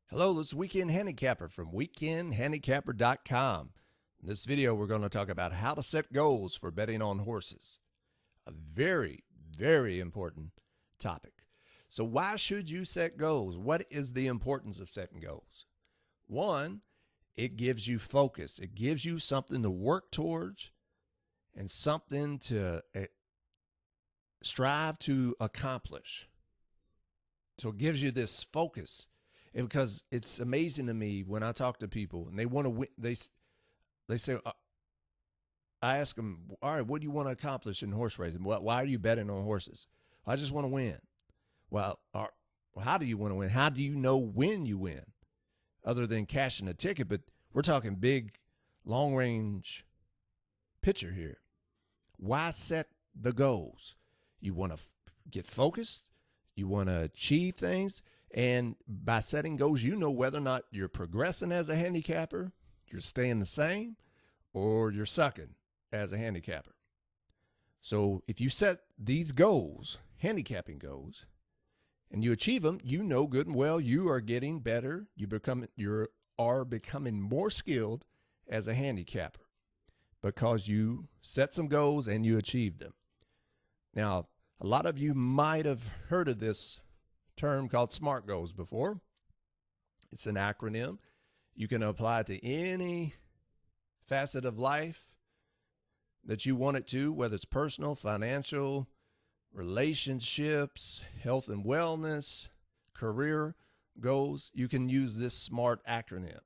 Hello, this is Weekend Handicapper from weekendhandicapper.com. In this video, we're going to talk about how to set goals for betting on horses. A very, very important topic. So why should you set goals? What is the importance of setting goals? One, it gives you focus. It gives you something to work towards and something to strive to accomplish. So it gives you this focus. And because it's amazing to me when I talk to people and they want to win, they say, I ask them, all right, what do you want to accomplish in horse racing? Why are you betting on horses? I just want to win. Well, how do you want to win? How do you know when you win? Other than cashing a ticket, but we're talking big, long-range picture here. Why set the goals? You want to get focused. You want to achieve things. And by setting goals, you know whether or not you're progressing as a handicapper, you're staying the same, or you're sucking as a handicapper. So if you set these goals, handicapping goals, and you achieve them, you know good and well you are getting better. You are becoming more skilled as a handicapper because you set some goals and you achieved them. Now, a lot of you might have heard of this term called SMART goals before. It's an acronym. You can apply it to any facet of life that you want it to, whether it's personal, financial, relationships, health and wellness, career goals. You can use this SMART acronym.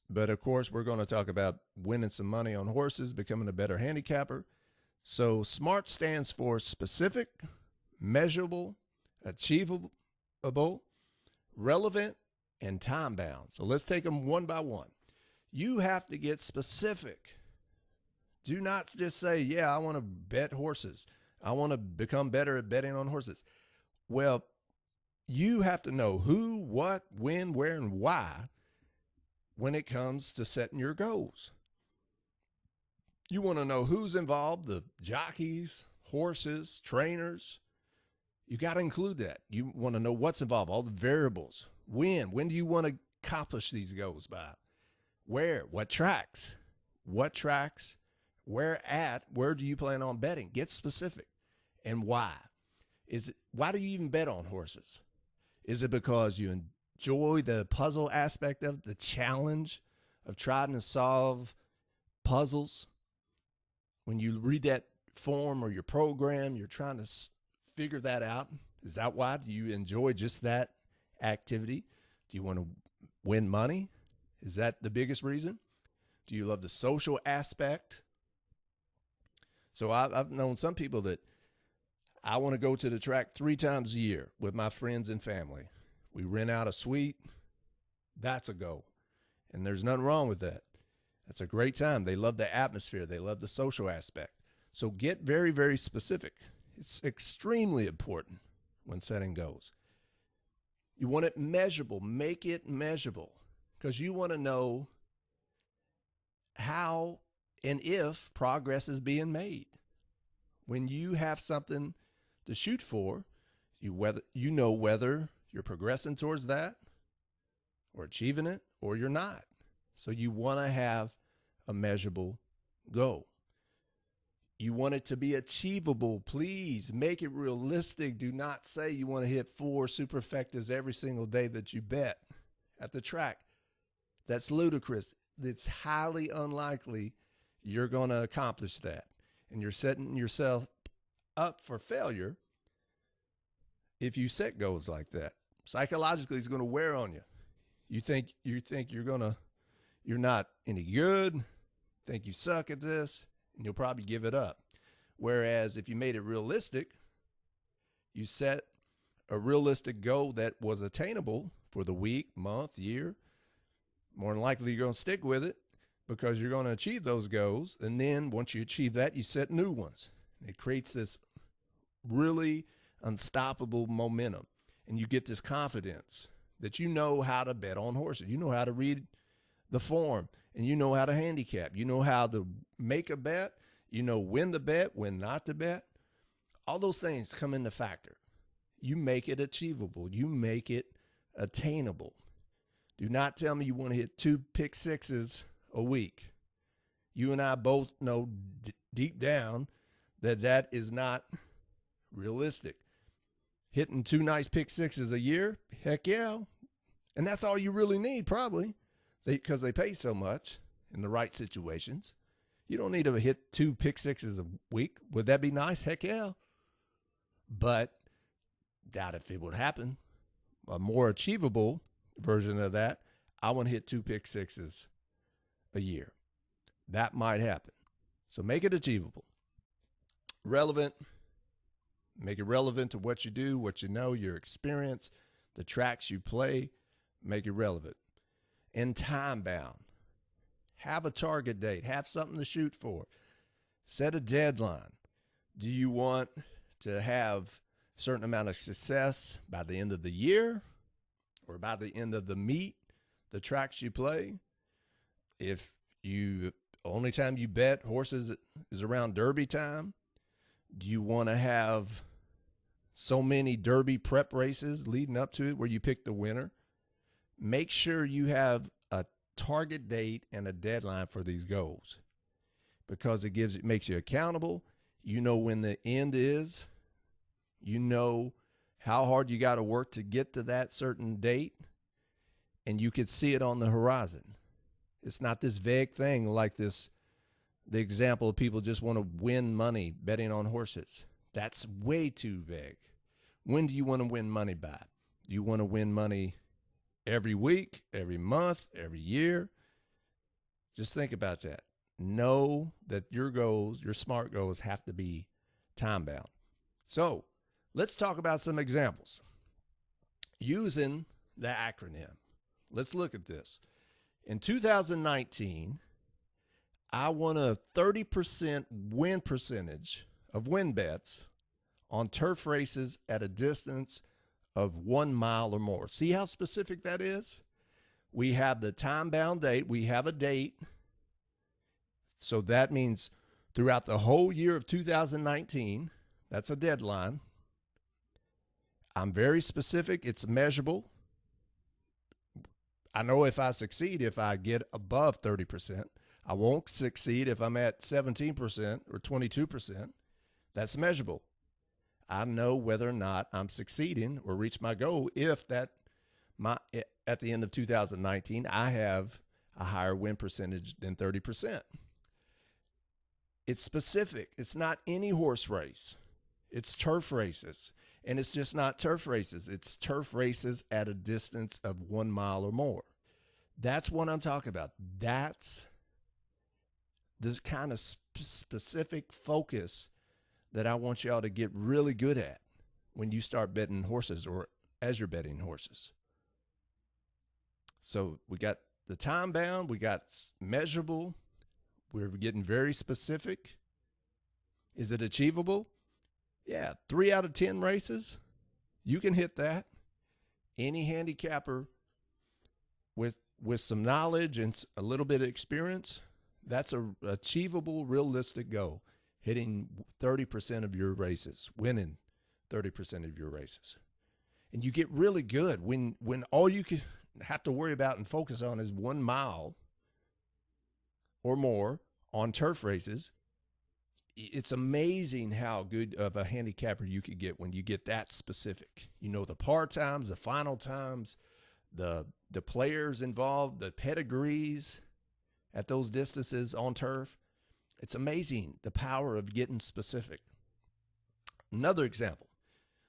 But of course, we're going to talk about winning some money on horses, becoming a better handicapper. So SMART stands for specific, measurable, achievable, relevant, and time-bound. So let's take them one by one. You have to get specific. Do not just say, yeah, I want to bet horses. I want to become better at betting on horses. Well, you have to know who, what, when, where, and why when it comes to setting your goals. You want to know who's involved, the jockeys, horses, trainers. You got to include that. You want to know what's involved, all the variables. When do you want to accomplish these goals by? Where, what tracks, where do you plan on betting? Get specific. And why? Why do you even bet on horses? Is it because you enjoy the puzzle aspect of the challenge of trying to solve puzzles? When you read that form or your program, you're trying to figure that out. Is that why? Do you enjoy just that activity? Do you want to win money? Is that the biggest reason? Do you love the social aspect? So I've known some people that I want to go to the track 3 times a year with my friends and family. We rent out a suite. That's a goal. And there's nothing wrong with that. That's a great time. They love the atmosphere. They love the social aspect. So get very, very specific. It's extremely important when setting goals. You want it measurable. Make it measurable because you want to know how and if progress is being made. When you have something to shoot for, you know whether you're progressing towards that or achieving it or you're not. So you want to have a measurable goal. You want it to be achievable. Please make it realistic. Do not say you want to hit 4 superfectas every single day that you bet at the track. That's ludicrous. It's highly unlikely you're going to accomplish that. And you're setting yourself up for failure if you set goals like that. Psychologically, it's going to wear on you. You think you're not any good, think you suck at this, and you'll probably give it up. Whereas if you made it realistic, you set a realistic goal that was attainable for the week, month, year, more than likely you're going to stick with it because you're going to achieve those goals. And then once you achieve that, you set new ones. It creates this really unstoppable momentum. And you get this confidence that you know how to bet on horses. You know how to read the form and you know how to handicap. You know how to make a bet. You know when to bet, when not to bet. All those things come into factor. You make it achievable. You make it attainable. Do not tell me you want to hit 2 pick sixes a week. You and I both know deep down that that is not realistic. Hitting 2 nice pick sixes a year, heck yeah. And that's all you really need, probably, because they pay so much in the right situations. You don't need to hit 2 pick sixes a week. Would that be nice? Heck yeah. But doubt if it would happen. A more achievable version of that, I want to hit 2 pick sixes a year. That might happen. So make it achievable. Relevant. Make it relevant to what you do, what you know, your experience, the tracks you play. Make it relevant. And time bound. Have a target date. Have something to shoot for. Set a deadline. Do you want to have a certain amount of success by the end of the year or by the end of the meet, the tracks you play? If you only time you bet horses is around Derby time, do you want to have so many Derby prep races leading up to it where you pick the winner? Make sure you have a target date and a deadline for these goals, because it makes you accountable. You know when the end is. You know how hard you got to work to get to that certain date, and you could see it on the horizon. It's not this vague thing like the example of people just want to win money betting on horses. That's way too vague. When do you want to win money by? Do you want to win money every week, every month, every year? Just think about that. Know that your goals, your SMART goals, have to be time-bound. So let's talk about some examples using the acronym. Let's look at this. In 2019, I won a 30% win percentage of win bets on turf races at a distance of 1 mile or more. See how specific that is? We have the time-bound date. We have a date. So that means throughout the whole year of 2019, that's a deadline. I'm very specific. It's measurable. I know if I succeed, if I get above 30%. I won't succeed if I'm at 17% or 22%. That's measurable. I know whether or not I'm succeeding or reach my goal if at the end of 2019, I have a higher win percentage than 30%. It's specific. It's not any horse race. It's turf races. And it's just not turf races. It's turf races at a distance of 1 mile or more. That's what I'm talking about. That's this kind of specific focus that I want y'all to get really good at when you start betting horses or as you're betting horses. So we got the time bound, we got measurable, we're getting very specific. Is it achievable? Yeah, 3 out of 10 races, you can hit that. Any handicapper with some knowledge and a little bit of experience, that's a achievable, realistic goal. Hitting 30% of your races, winning 30% of your races. And you get really good when all you can have to worry about and focus on is 1 mile or more on turf races. It's amazing how good of a handicapper you could get when you get that specific. You know the par times, the final times, the players involved, the pedigrees at those distances on turf. It's amazing the power of getting specific. Another example,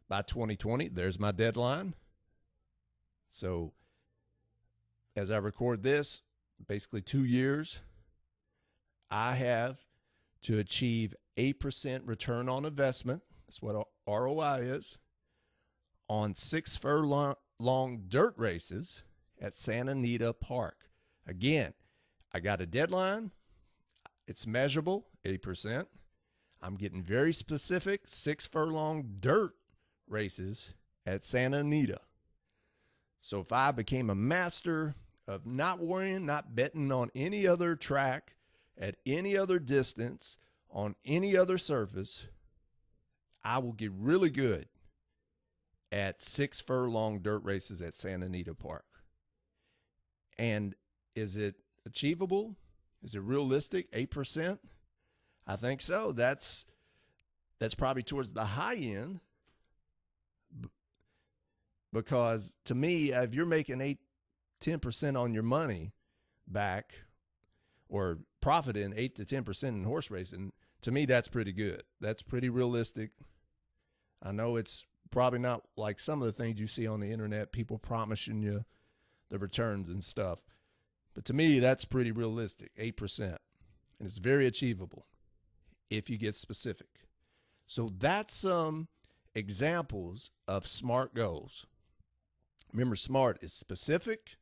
by 2020, there's my deadline. So as I record this, basically 2 years, I have to achieve 8% return on investment. That's what ROI is. On 6 furlong dirt races at Santa Anita Park. Again, I got a deadline. It's measurable, 8%. I'm getting very specific, 6 furlong dirt races at Santa Anita. So if I became a master of not worrying, not betting on any other track, at any other distance, on any other surface, I will get really good at 6 furlong dirt races at Santa Anita Park. And is it achievable? Is it realistic? 8%? I think so. That's probably towards the high end, because to me, if you're making 10% on your money back, or profiting 8 to 10% in horse racing, to me, that's pretty good. That's pretty realistic. I know it's probably not like some of the things you see on the internet, people promising you the returns and stuff. But to me, that's pretty realistic, 8%. And it's very achievable if you get specific. So that's some examples of SMART goals. Remember, SMART is specific,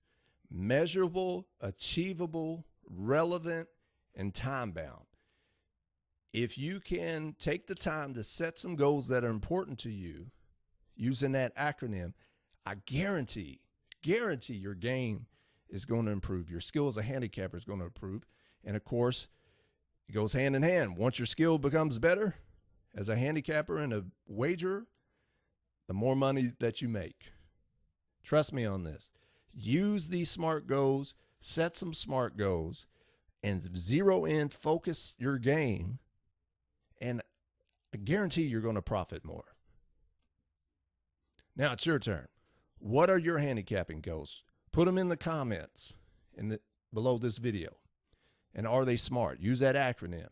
measurable, achievable, relevant, and time-bound. If you can take the time to set some goals that are important to you using that acronym, I guarantee your game is going to improve. Your skill as a handicapper is going to improve. And, of course, it goes hand in hand. Once your skill becomes better as a handicapper and a wagerer, the more money that you make. Trust me on this. Use these SMART goals, set some SMART goals, and zero in, focus your game, and I guarantee you're going to profit more. Now it's your turn. What are your handicapping goals? Put them in the comments below this video. And are they SMART? Use that acronym.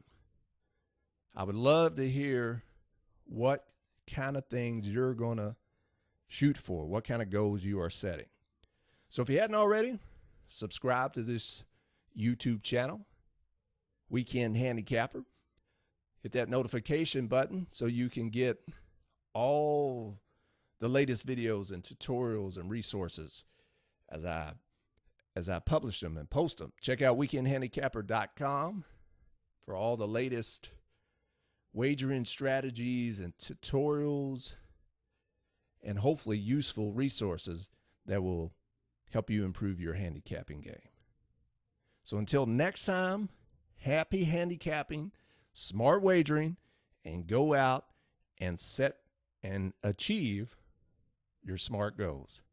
I would love to hear what kind of things you're going to shoot for, what kind of goals you are setting. So if you hadn't already, subscribe to this YouTube channel, Weekend Handicapper. Hit that notification button so you can get all the latest videos and tutorials and resources as I publish them and post them. Check out weekendhandicapper.com for all the latest wagering strategies and tutorials and hopefully useful resources that will help you improve your handicapping game. So until next time, happy handicapping, smart wagering, and go out and set and achieve your SMART goals.